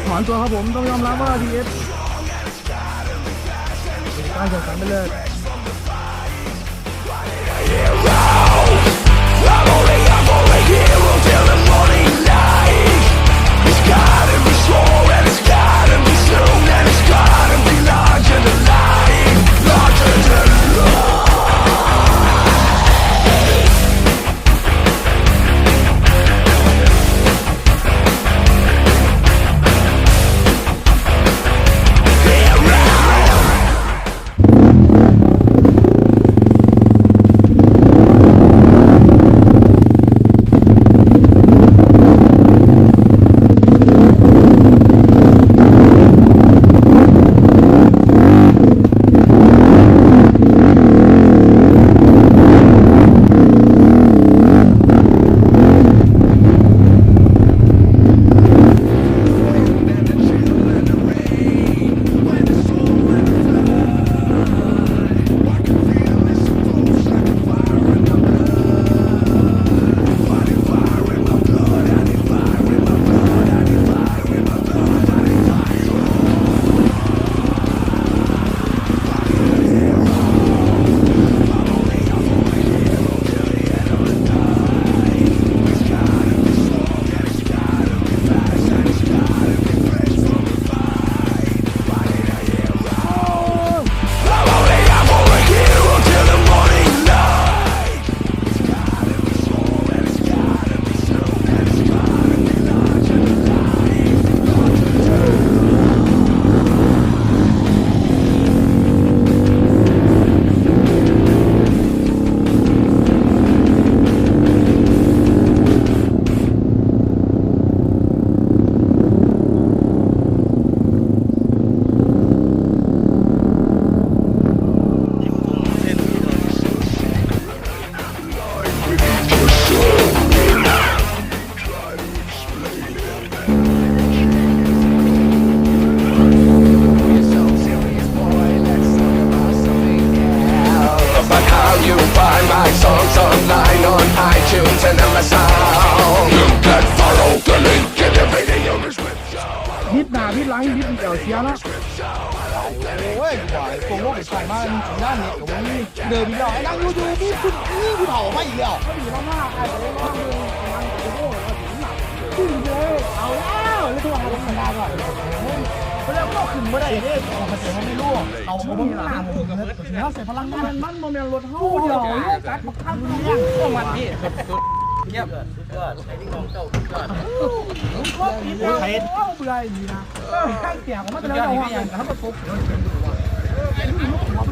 ถอนตัวครับผมต้องยอมรับว่าดีเอสการแข่งขันไปเลย พิษหนาพิษหลังพิษเดี่ยวเชียร์นะโอ้ยกว่าโกงโลกไอ้ชายมาถึงด้านนี้กับวันนี้เดินเดียวไอ้นั่งยูทูบนี่คุณนี่คุณเผาไม่อีกแล้วก็อยู่ข้างหน้าใครจะได้ว่ามึงมันโอ้โหถึงหนักขึ้นเลยเอาแล้วแล้วตัวเราธรรมดาก่อนแล้วก็ขึ้นไม่ได้เนี่ยมันจะไม่รู้เอาไม่มีหลังแล้วใส่พลังมันโมเมนต์รถเท่าเดียวกัดมาข้างเนี่ยพวกมันพี่เยี่ยมไอ้ที่ของเจ้าก็ปีเดียวเบื่อดีนะข้างเกี่ยวมันจะเล่าว่าอย่างนั้นมันปุ๊บไอ้นี่ลูกหัว